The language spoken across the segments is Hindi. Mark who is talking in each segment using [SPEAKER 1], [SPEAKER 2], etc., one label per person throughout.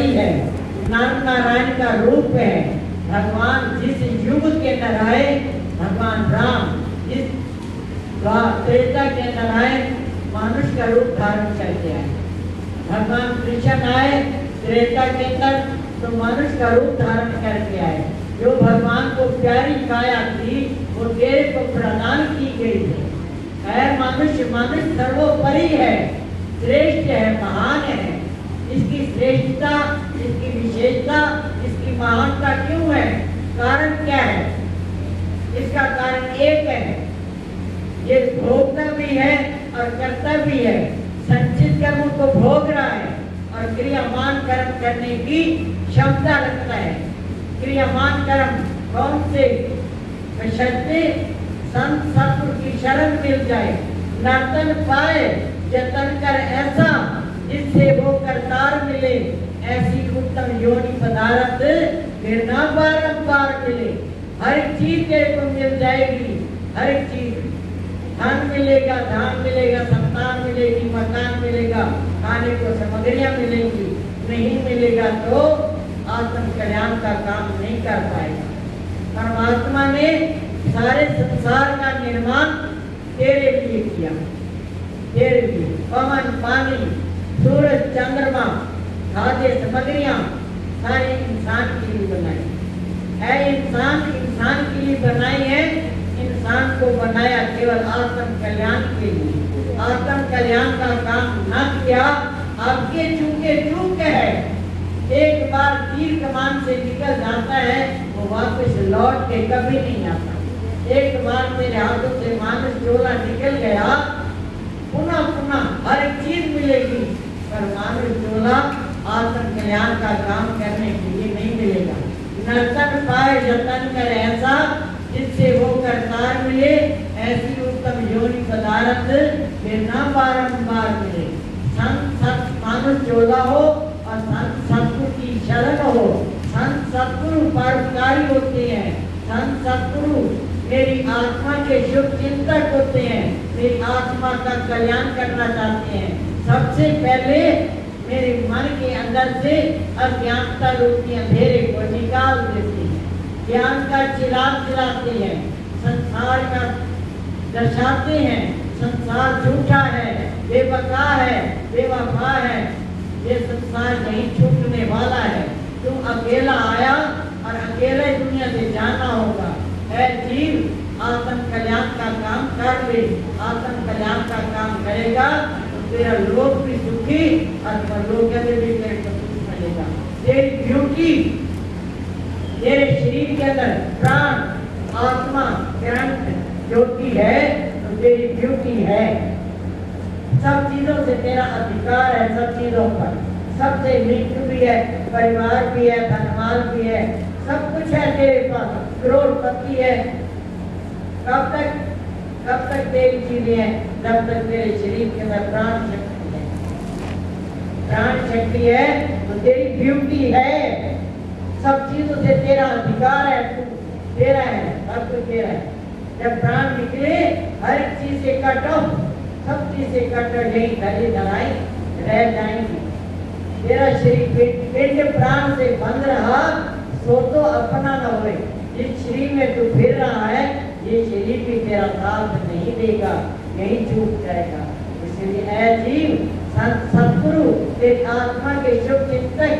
[SPEAKER 1] परी है, नर नारायण का रूप है। भगवान जिस युग के अंदर आए, भगवान राम जिस त्रेता के अंदर आए, मनुष्य का रूप धारण करके आए। भगवान कृष्ण आए त्रेता के अंदर तो मनुष्य का रूप धारण करके आए। जो भगवान को प्यारी काया थी वो तेरे को प्रदान की गई थी। है मनुष्य सर्वोपरि है, श्रेष्ठ है, महान है। इसकी श्रेष्ठता, इसकी विशेषता, इसकी महानता क्यों है? कारण क्या है? इसका कारण एक है, ये भोगता भी है और करता भी है। संचित कर्म को भोग रहा है और क्रियामान कर्म करने की क्षमता रखता है। क्रियामान कर्म कौन से? बशर्ते संत सत्पुरुष की शरण मिल जाए, नर्तन पाए जतन कर ऐसा जिससे वो करतार मिले। ऐसी उत्तम योनि पदार्थ फिर ना बारंबार मिले। हर एक चीज तेरे को मिल जाएगी, हर एक चीज। धन मिलेगा, धान मिलेगा, संतान मिलेगी, मकान मिलेगा, खाने को सामग्रियां मिलेंगी। नहीं मिलेगा तो आत्म कल्याण का काम नहीं कर पाएगा। परमात्मा ने सारे संसार का निर्माण तेरे लिए किया, तेरे लिए। पवन, पानी, सूरज, चंद्रमा, खाद्य सामग्रियां सारे इंसान के लिए बनाई है। इंसान के लिए बनाई है। इंसान को बनाया केवल आत्म कल्याण के लिए। आत्म कल्याण का काम न किया, आपके चूक है। एक बार तीर कमान से निकल जाता है, वो वापस लौट के कभी नहीं आता। एक बार मेरे हाथों से मानस चोला निकल गया, पुनः पुनः हर एक चीज मिलेगी, पर मानस चोला आत्म कल्याण का काम करने के लिए नहीं मिलेगा। नर्तन पाए जतन कर ऐसा जिससे वो करतार मिले। ऐसी उत्तम योनि पदार्थ फिर न बारंबार मिले। संत सत मानुष चोला हो और संत सतगुरु की शरण हो। संत सतगुरु परोपकारी होते हैं। संत सतगुरु मेरी आत्मा के शुभ चिंतक होते हैं, मेरी आत्मा का कल्याण करना चाहते हैं। सबसे पहले मेरे मन के अंदर से अज्ञानता रूपी अंधेरे को निकाल देते हैं, ज्ञान का चिराग जलाते हैं, संसार का दर्शाते हैं। संसार झूठा है, बेवफा है, बेवफा है, ये संसार नहीं छूटने वाला है। तू अकेला आया और अकेले दुनिया से जाना होगा। है जीव, आत्म कल्याण का काम कर ले। आत्म कल्याण का काम करेगा तो तेरा लोक भी सुखी और परलोक में भी तेरे को सुख मिलेगा। तेरी ब्यूटी, तेरे शरीर के अंदर प्राण, आत्मा, ग्रंथ ज्योति है तो तेरी ब्यूटी है। सब चीजों से तेरा अधिकार है, सब चीजों पर। सबसे मृत्यु भी है, परिवार भी है, धनवान भी है, सब कुछ है तेरे पास, करोड़पति है। कब तक तेरी चीजें हैं? जब तक तेरे शरीर के अंदर प्राण शक्ति है। प्राण शक्ति है तो तेरी ब्यूटी है। सब चीजों से तेरा अधिकार है, तू तेरा है, सब कुछ तेरा है। जब प्राण निकले हर एक चीज से कट ऑफ, सब चीज से कट ऑफ, यही धरी धराई रह जाएंगी। तेरा शरीर पिंड प्राण से बंध रहा सो तो अपना न होए। जिस शरीर में तू फिर रहा है ये शरीर भी तेरा साथ नहीं देगा, यही चूक जाएगा। इसलिए ऐ जीव, संत सतगुरु तेरी आत्मा के शुभ चिंतक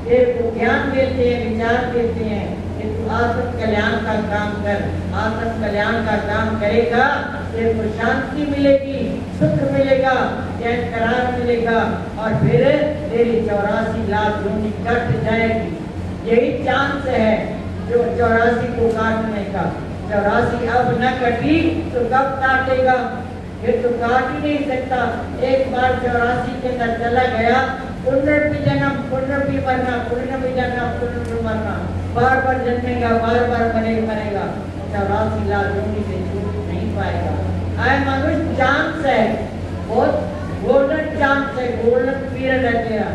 [SPEAKER 1] तेरे को ज्ञान देते हैं, विचार देते हैं कि तू आत्म कल्याण का काम कर। आत्म कल्याण का काम करेगा तेरे को शांति मिलेगी, सुख मिलेगा, चैन करार मिलेगा और फिर तेरी 84 लाख योनि कट जाएगी। यही चांस है जो 84 को काटने का। 84 अब न कटी तो कब काटेगा? फिर तो काट ही नहीं सकता। एक बार 84 के अंदर चला गया, पुनर्भी जन्म, पुनर्भी मरना, पुनर्भी जन्म, पुनर्भी मरना, बार बार जन्मेगा, बार बार मरेगा। 84 लाख योनि से छूट नहीं पाएगा। आए मनुष्य चांस है, बहुत गोल्डन चांस है, गोल्डन पीरियड है तेरा।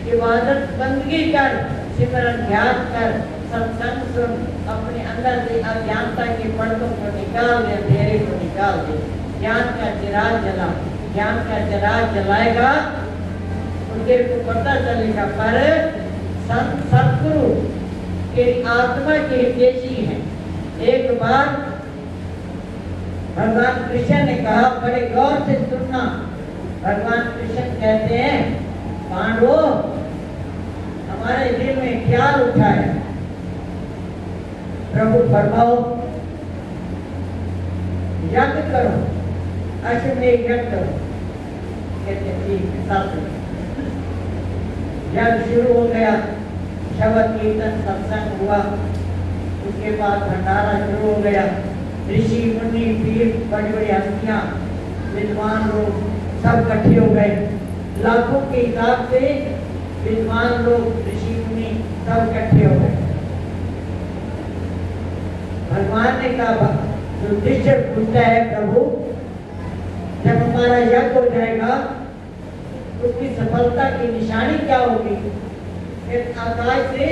[SPEAKER 1] इबादत बंदगी कर, सिमरन ध्यान कर, सत्संग सुन, अपने अंदर से अज्ञानता के पर्दों को निकाल दे, अंधेरे को निकाल दे। ज्ञान का चिराग जला, ज्ञान का चिराग जलाएगा तो तेरे को पता चलेगा। पर संत सतगुरु के आत्मा के हितैषी हैं। एक बार भगवान कृष्ण ने कहा, बड़े गौर से सुनना। भगवान कृष्ण कहते हैं, पांडवों, हमारे दिल में ख्याल उठा है, प्रभु फरमाओ यज्ञ करो, अश्वमेध यज्ञ करो। कहते ठीक है, शास्त्र यज्ञ शुरू हो गया, शब्द कीर्तन सत्संग हुआ, उसके बाद भंडारा शुरू हो गया। ऋषि मुनि पीर बड़ी बड़ी हस्तियां विद्वान लोग सब इकट्ठे हो गए, लाखों के हिसाब से विद्वान लोग ऋषि मुनि सब इकट्ठे हो गए। भगवान ने कहा, युधिष्ठिर पूछता है, प्रभु जब हमारा यज्ञ हो जाएगा उसकी सफलता की निशानी क्या होगी? फिर आकाश से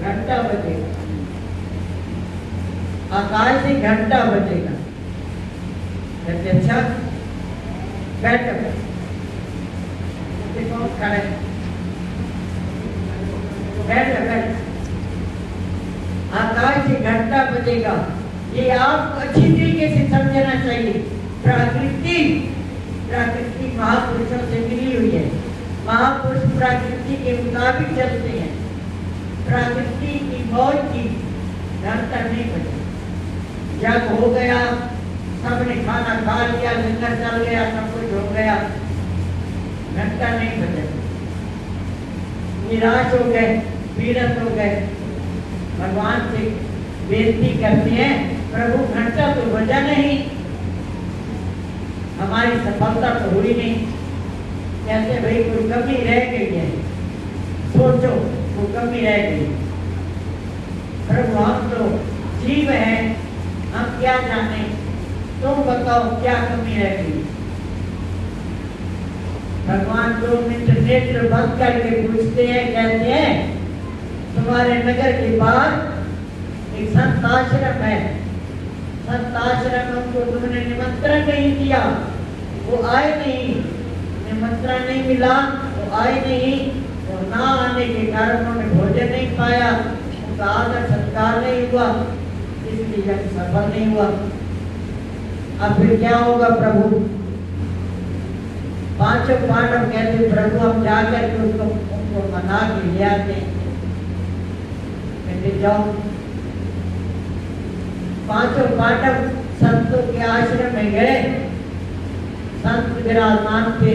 [SPEAKER 1] घंटा बजेगा, आकाश से घंटा बजेगा। कहते अच्छा बैठ कौन खड़े, बैठ। आकाश से घंटा बजेगा, ये आपको अच्छी तरीके से समझना चाहिए। प्रकृति महापुरुषों से मिली हुई है। महापुरुष प्रकृति के मुताबिक चलते हैं। प्रकृति की मौज की घंटा नहीं बजे। जब हो गया, सबने खाना खा लिया, लंगर चल गया, सब कुछ हो गया, घंटा नहीं बजे। निराश हो गए, पीड़ित हो गए, भगवान से बेनती करते हैं, प्रभु घंटा तो बजा नहीं, हमारी सफलता तो हुई नहीं। कहते भाई कोई कमी रह गई है, सोचो कोई कमी रह गई। प्रभु हम तो जीव हैं, हम क्या जाने, तुम बताओ क्या कमी रह गई। भगवान 2 मिनट नेत्र बंद करके पूछते हैं, कहते हैं तुम्हारे नगर के बाहर एक संत आश्रम है, संत आश्रम को तुमने निमंत्रण नहीं दिया, वो आए नहीं, निमंत्रण नहीं मिला, वो आए नहीं, और ना आने के कारण उन्होंने भोजन नहीं पाया, उनका आदर सत्कार नहीं हुआ, इसलिए यज्ञ सफल नहीं हुआ। अब फिर क्या होगा प्रभु? पांचों पांडव कहते प्रभु हम जाकर के उसको उनको मना के ले आते। कहते जाओ। पांचों पांडव संतों के आश्रम में गए, संत विराजमान थे।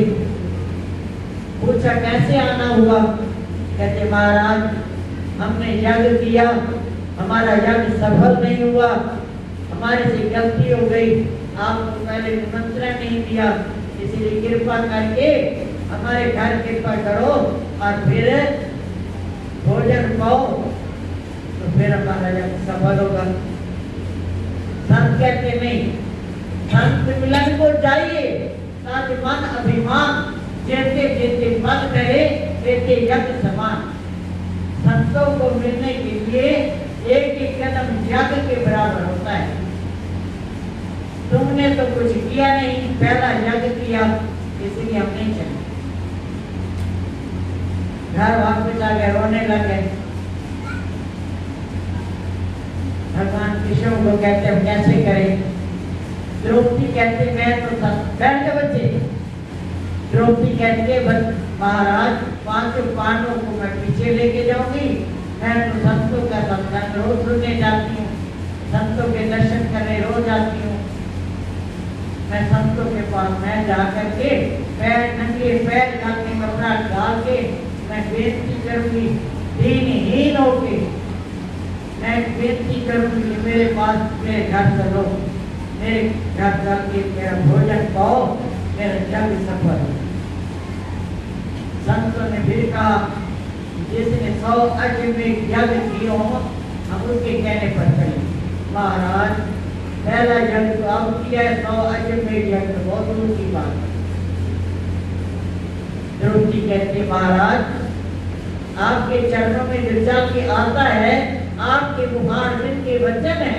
[SPEAKER 1] पूछा कैसे आना हुआ? कहते महाराज हमने यज्ञ किया, हमारा यज्ञ सफल नहीं हुआ, हमारे से गलती हो गई, आपको पहले निमंत्रण नहीं दिया, इसलिए कृपा करके हमारे घर कृपा करो और फिर भोजन पाओ, तो फिर हमारा यज्ञ सफल होगा। संत कहते नहीं, संत मिलन को चाहिए, ताकि मन अभिमान जैसे जैसे मन करे वैसे यज्ञ समान। संतों को मिलने के लिए एक एक कदम यज्ञ के बराबर होता है। तुमने तो कुछ किया नहीं, पहला यज्ञ किया, इसलिए हम नहीं चले। घर वापस आ गए, रोने लगे। भगवान कृष्ण को कहते हम कैसे करें? द्रौपदी कहते मैं तो बैठ के बच्चे। द्रौपदी कहते महाराज पांचों पांडवों को मैं पीछे लेके जाऊंगी, मैं तो संतों का सत्संग रोज सुनने जाती हूँ, संतों के दर्शन करने रोज आती हूँ। मैं संतों के पास मैं जाकर के पैर नंगे पैर जाके कपड़ा डाल के मैं बेनती करूंगी, दीनहीन होके मैं बेनती करूंगी कि मेरे पास मेरे घर चलो, मेरे घर चल के मेरा भोजन पाओ, मेरा जग सफल। संतों ने फिर कहा जिसने 100 अश्वमेध यज्ञ किए हो हम उसके कहने पर चले। महाराज पहला यज्ञ तो अब किया है, 100 अश्वमेध यज्ञ तो बहुत दूर की बात है। द्रौपदी कहते महाराज आपके चरणों में जो चल के आता है, आपके मुखारबिंद के वचन है,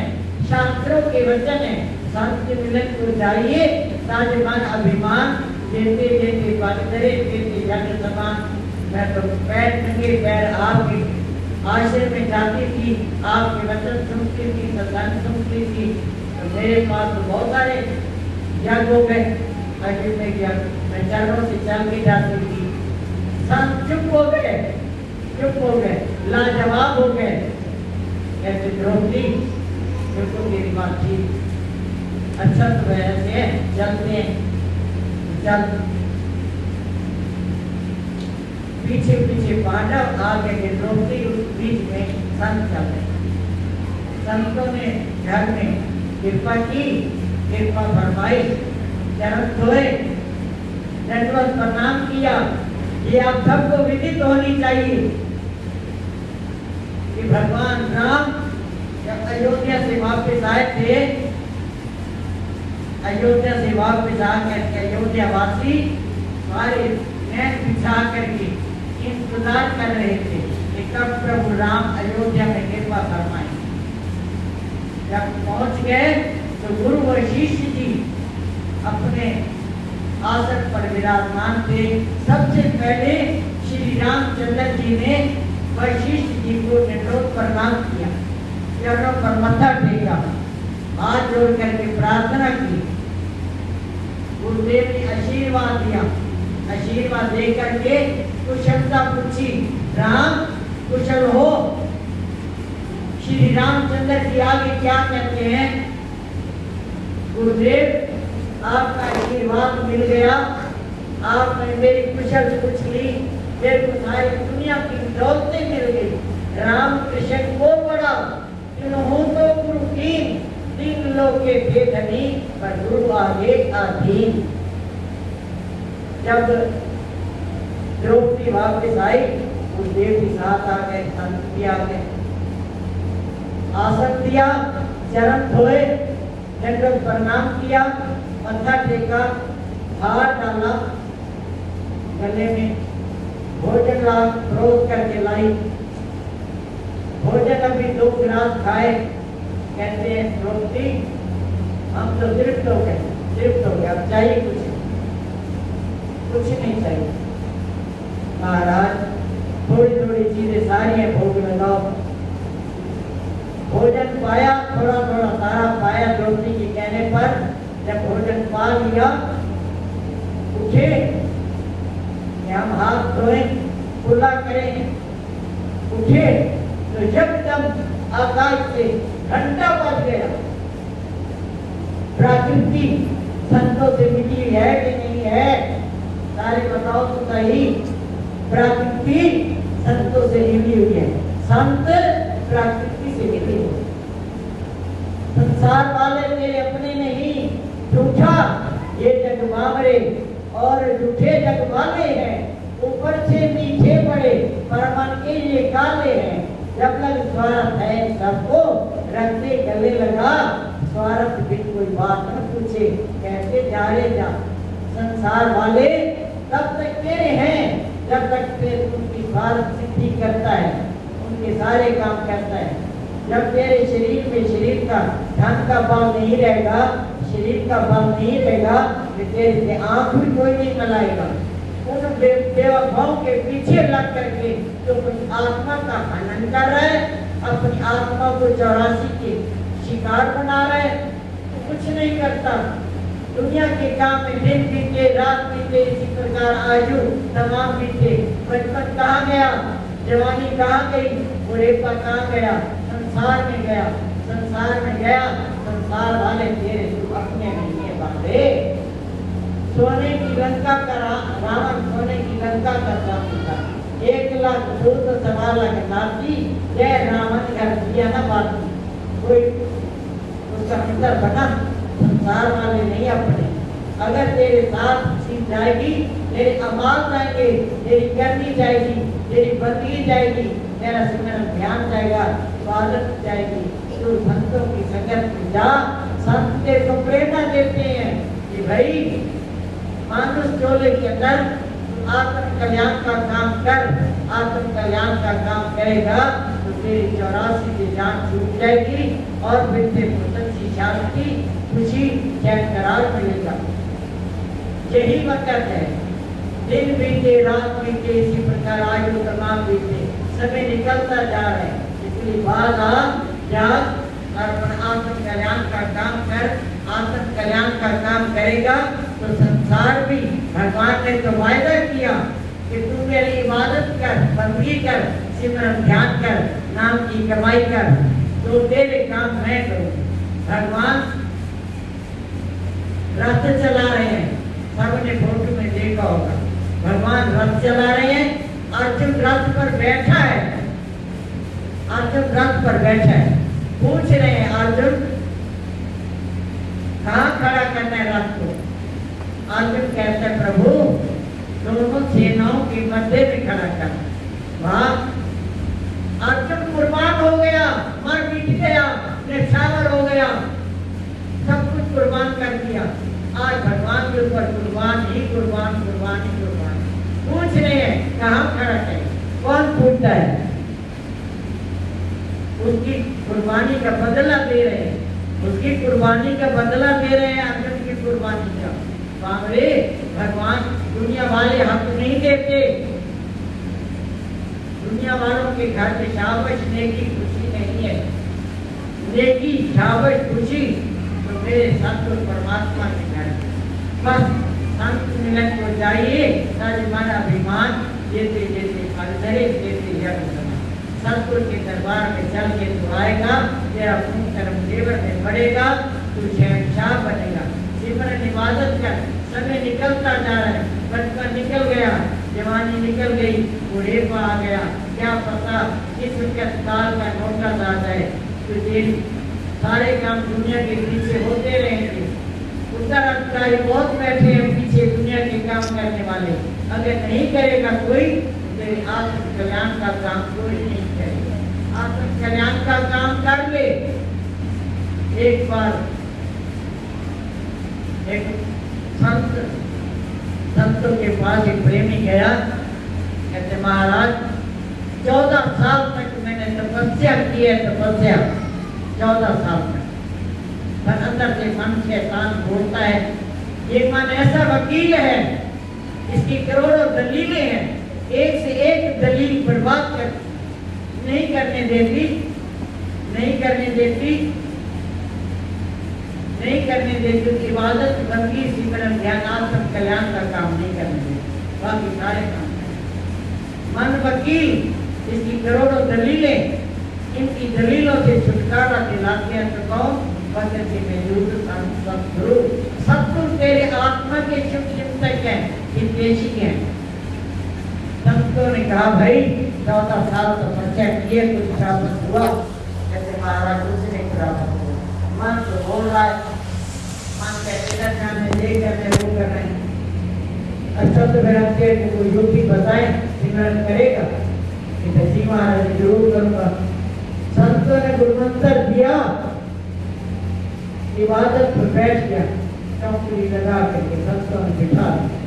[SPEAKER 1] शास्त्रों के वचन है, संत के मिलन को चाहिए, ताकि मन अभिमान देते देते बन करे देते यज्ञ समान मैं तो पैर नंगे पैर आपके आश्रम में जाती थी, आपके वचन सुनती थी, सत्संग सुनती थी, तो मेरे पास तो बहुत सारे यज्ञ हो गए, अजीब यज्ञ, मैं चरणों से चल के जाती थी। संत चुप हो गए, चुप हो गए, लाजवाब हो गए। कहते द्रौपदी बिल्कुल मेरी बात ठीक, अच्छा तो ऐसे है, चलते हैं, चल। पीछे पीछे पांडव, आगे के द्रौपदी, उस बीच में संत चल रहे। संतों ने घर में कृपा की, कृपा फरमाई, चरण धोए, दंडवत प्रणाम किया। ये आप सबको विदित होनी चाहिए कि भगवान राम जब अयोध्या से वापस आए थे, अयोध्या से वापस आकर के अयोध्या वासी सारे नैन बिछा करके इंतजार कर रहे थे कि कब प्रभु राम अयोध्या में कृपा फरमाए। जब पहुंच गए तो गुरु वशिष्ठ जी अपने आसन पर विराजमान थे। सबसे पहले श्री रामचंद्र जी ने वशिष्ठ जी को दंडवत प्रणाम किया, चरणों पर मत्था टेका, हाथ जोड़ करके प्रार्थना की। गुरुदेव ने आशीर्वाद दिया, आशीर्वाद दे करके कुशलता पूछी, राम कुशल हो? श्री रामचंद्र जी आगे क्या कहते हैं, गुरुदेव आपका आशीर्वाद मिल गया, आपने मेरी कुशल पूछ ली, मेरे को सारी दुनिया की दौलतें मिल गई। राम कृष्ण को बड़ा इन्हों तो गुरु तीन लोग के थे धनी, पर गुरु आगे अधीन। जब द्रौपदी वापस आई, गुरुदेव के साथ आ गए, संत भी आ गए, आसन दिया, चरण धोए, दंडवत प्रणाम किया, मत्था टेका, हार डाला, गले में भोजन ला परोस करके लाई। भोजन अभी 2 गिलास खाए। कहते हैं द्रौपदी हम तो तृप्त हो गए, तृप्त हो गए, अब चाहिए कुछ नहीं चाहिए। महाराज थोड़ी थोड़ी चीजें सारी है भोग लगाओ। भोजन पाया, थोड़ा थोड़ा सारा पाया द्रौपदी के कहने पर। जब भोजन पा लिया, उठे, हम हाथ धोए, कुल्ला करें, उठे तो एकदम आकाश से घंटा बज गया। प्रकृति संतों से मिली है कि नहीं है, सारे बताओ तो सही। प्रकृति संतों से मिली हुई है, संत प्रकृति से मिली हुई। संसार वाले तेरे अपने नहीं, झूठा ये जग मामरे और झूठे जग वाले हैं, ऊपर से नीचे पड़े पर मन के ये काले हैं। जब लग स्वार्थ है सबको रखते गले लगा, स्वार्थ भी कोई बात न पूछे, कहते जा रे जा। संसार वाले तब तक तेरे हैं जब तक तेरे उनकी स्वार्थ सिद्धि करता है, उनके सारे काम करता है। जब तेरे शरीर में शरीर का धन का बल नहीं रहेगा, शरीर का बल नहीं रहेगा, तो तेरे आंख भी कोई नहीं मिलाएगा। उन बेवफाओं के पीछे लग करके जो अपनी आत्मा का हनन कर रहा है, अपनी आत्मा को 84 के शिकार बना रहा है, तो कुछ नहीं करता। दुनिया के काम में दिन बीते, रात बीते, इसी प्रकार आयु तमाम बीते। बचपन कहाँ गया, जवानी कहाँ गई, बुढ़ेपा कहाँ गया, संसार में गया, संसार में गया। संसार वाले तेरे अपने नहीं है बांधे। सोने की लंका का रावण सोने की लंका का स्वामी था। 1 लाख दूत 1.25 लाख नाती, जय रावण घर दिया ना बाती। कोई उसका मित्र बना, संसार वाले नहीं अपने। अगर तेरे साथ सीख जाएगी, तेरे अमाल जाएंगे, तेरी करनी जाएगी, तेरी बंदगी जाएगी, तेरा सिमरन ध्यान जाएगा, स्वागत जाएगी। तो संतों की संगत में जा। संत तेरे को प्रेरणा देते हैं कि भाई मानुष चोले के अंदर आत्म कल्याण का काम कर। आत्म कल्याण का काम करेगा तो तेरी 84 की जान छूट जाएगी और फिर तेरे को सच्ची शांति, खुशी, चैन करार मिलेगा। यही वक्त है, दिन बीते रात बीते, इसी प्रकार आयु तमाम बीते, समय निकलता जा रहा है। इसलिए बाद जाग और आत्म कल्याण का काम कर, आत्म कल्याण का काम करेगा तो संसार भी, भगवान ने तो वायदा किया कि तू मेरी इबादत कर, बंदगी कर, सिमरन ध्यान कर, नाम की कमाई कर, तो तेरे काम मैं करूँ। भगवान रथ चला रहे हैं, सबने फोटो में देखा होगा, भगवान रथ चला रहे हैं, अर्जुन रथ पर बैठा है, अर्जुन रथ पर बैठा है। पूछ रहे हैं अर्जुन कहाँ खड़ा करना है रथ को? अर्जुन कहते हैं प्रभु दोनों सेनाओं के मध्य में खड़ा कर। वाह, अर्जुन कुर्बान हो गया, मर मिट गया, निछावर हो गया, सब कुछ कुर्बान कर दिया। आज भगवान के ऊपर कुर्बान ही कुर्बान, कुर्बान ही कुर्बान। पूछ रहे हैं कहाँ खड़ा है? कौन पूछता है? उसकी कुर्बानी का बदला दे रहे हैं, उसकी कुर्बानी का बदला दे रहे हैं, अर्जुन की कुर्बानी का। बाबरे, भगवान दुनिया वाले हक नहीं देते, दुनिया वालों के घर में शाबाश नेकी खुशी नहीं है, नेकी शाबाश खुशी तो मेरे सतगुरु परमात्मा के घर। बस संत मिलन को चाहिए, मन अभिमान देते देते फलधरे देते जग समा। सतगुरु के दरबार में चल के तू आएगा, तेरा खून कर्म देवर में बढ़ेगा, तू शहंशाह बनेगा। सिमरन इबादत कर, समय निकलता जा रहा है, बचपन निकल गया, जवानी निकल गई, बुढ़ेपा आ गया, क्या पता किस काल का नौका आ जाए। तुझे सारे काम दुनिया के पीछे होते रहेंगे। उत्तराधिकारी बहुत बैठे हैं पीछे दुनिया के काम करने वाले, अगर नहीं करेगा कोई तेरे आत्म कल्याण का काम कोई नहीं करेगा। आत्म कल्याण का काम कर ले। एक बार एक संतों के पास एक प्रेमी गया, कहते महाराज 14 साल तक मैंने तपस्या की है, तपस्या 14 साल तक, पर अंदर से मन शैतान बोलता है, ये मन ऐसा वकील है, इसकी करोड़ों दलीलें हैं, एक से एक दलील बर्बाद कर नहीं करने देती, नहीं करने देती, नहीं करने देती। इबादत, बंदगी, सिमरन, ध्यान, आत्म कल्याण का काम नहीं करने देती, बाकी सारे काम करें। मन वकील, इसकी करोड़ों दलीलें, इनकी दलीलों से छुटकारा दिलाते हैं तो कौन? बदलती में युद्ध सतगुरु। सतगुरु तेरे आत्मा के शुभ चिंतक हैं, हितैषी हैं। संतों ने कहा भाई 14 साल तपस्या किए, कुछ प्राप्त हुआ? कहते महाराज कुछ नहीं प्राप्त हुआ। मन तो बोल रहा है, मन कहते करने ये करने वो कर रहे हैं। अच्छा तो फिर हमसे कोई युक्ति बताए, सिमरन करेगा? कि जी महाराज जरूर करूंगा। संतों ने गुरुमंत्र दिया, इबादत पर बैठ गया, चौकड़ी लगा करके संतों ने बिठा दिया।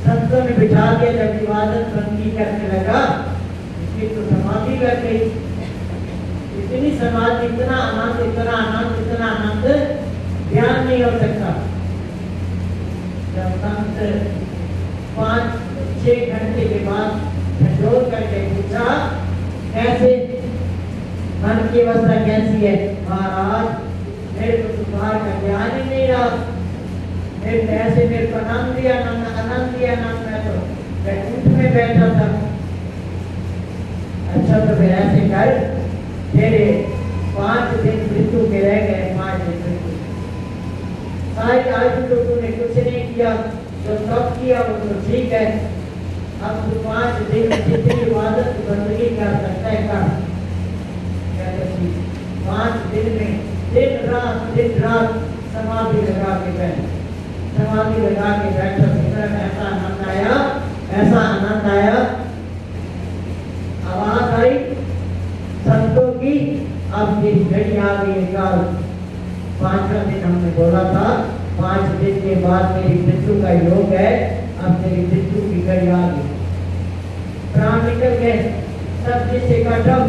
[SPEAKER 1] संतों ने बिठा दिया, जब इबादत बंदी करने लगा, इसकी तो समाधि लग गई। इतनी समाधि, इतना आनंद, इतना आनंद, इतना आनंद ध्यान नहीं हो सकता। जब संत 5-6 घंटे के बाद झंझोर करके पूछा कैसे मन की अवस्था कैसी है? महाराज मेरे को तुम्हारा का ज्ञान ही नहीं रहा, मेरे ऐसे मेरे को आनंद दिया, आनंद दिया, मैं तो बैकुंठ में बैठा था। अच्छा तो फिर ऐसे कर, तेरे 5 दिन मृत्यु के रह गए, 5 दिन मृत्यु। सारी आज तो तूने कुछ नहीं किया, जो सब किया वो तो ठीक है। अब तू 5 दिन जितनी इबादत बंदगी कर सकता है कर। 5 दिन में दिन रात समाधि लगा के बैठ, समाधि लगा के बैठा। सिमरन ऐसा आनंद आया, ऐसा आनंद आया, आवाज आई संतों की, अब जिस घड़ी आ गई काल। 5वां दिन हमने बोला था 5 दिन के बाद मेरी मृत्यु का योग है, अब मेरी मृत्यु की घड़ी आ गई। प्राण निकल गए, सब जिसे कटम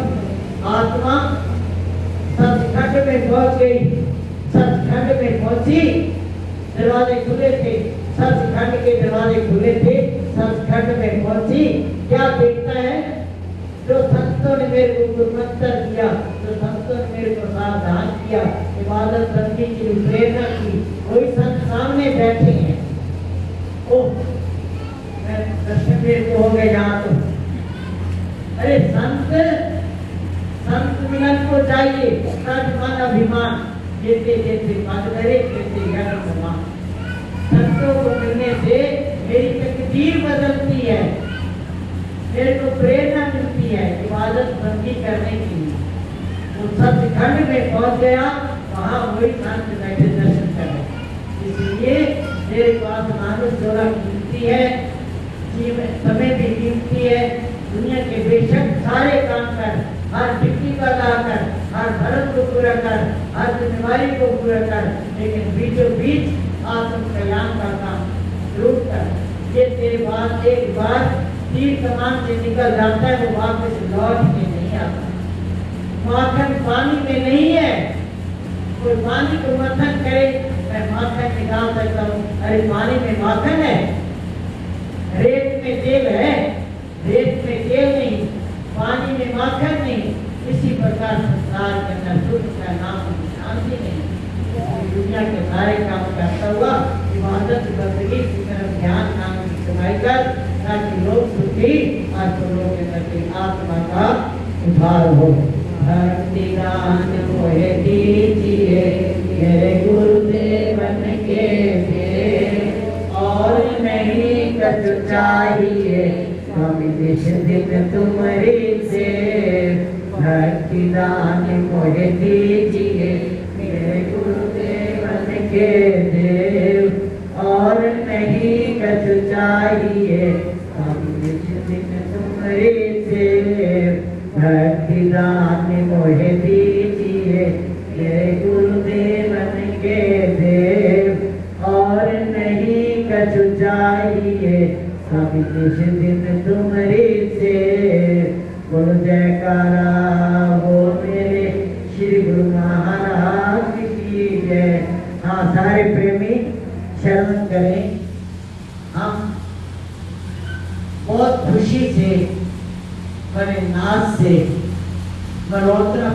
[SPEAKER 1] आत्मा सचखंड में पहुंच गई। सचखंड में पहुंची, दरवाजे खुले थे, सचखंड के दरवाजे खुले थे, सचखंड में पहुंची, क्या देखता है? जो संतों ने मेरे को गुरुमंत्र दिया, जो संतों ने मेरे को सावधान किया, इबादत बंदी के लिए प्रेरणा की, वही संत सामने बैठे हैं। ओह, मैं दर्शन मेरे को हो गए यहाँ तो। अरे संत मिलन को चाहिए, तन मन अभिमान देते देते पद करे देते ज्ञान समान। संतों को मिलने से मेरी तकदीर बदलती है, मेरे को प्रेरणा मिलती है इबादत बंदी करने की। वो सचखंड में पहुंच गया, वहां वही संत बैठे दर्शन कर रहे। इसलिए मेरे पास मानुष जोड़ा कीमती है, जीवन समय भी कीमती है। दुनिया के बेशक सारे काम कर, हर ड्यूटी को अदा कर, हर धर्म को पूरा कर, हर जिम्मेवारी को पूरा कर, लेकिन बीचों बीच आत्म कल्याण का काम जरूर कर। ये तेरे बाद एक बार तीर कमान से निकल जाता है, वो वापस लौट के नहीं आता। माखन पानी में नहीं है, कोई पानी को मंथन करे, मैं माखन निकाल सकता हूँ। अरे पानी में माखन है, रेत में तेल है, रेत में तेल नहीं, पानी में माखन नहीं। इसी प्रकार संसार के अंदर सुख का नाम शांति नहीं। दुनिया के सारे काम करता हुआ इबादत बंदगी की तरफ ध्यान नाम की कमाई कर, ताकि लोग सुखी और लोगों के प्रति आत्मा का उद्धार हो। भक्ति दान मोहे दीजिए मेरे गुरुदेवन के दे, और नहीं कछु चाहिए हम इस दिन तुम्हारी से। भक्ति दान मोहे दीजिए मेरे गुरुदेवन के देव, और नहीं कछु चाहिए हम इस दिन तुम्हारी से। भक्ति दान मोहे दीजिए मेरे गुरुदेवन के देव, और नहीं कछु चाहिए हम इस दिन तुम्हारी से। बोलो जयकारा हो मेरे श्री गुरु महाराज की जय। हाँ, सारे प्रेमी शरण करें। हम बहुत खुशी से, बड़े नाच से, मरोतरा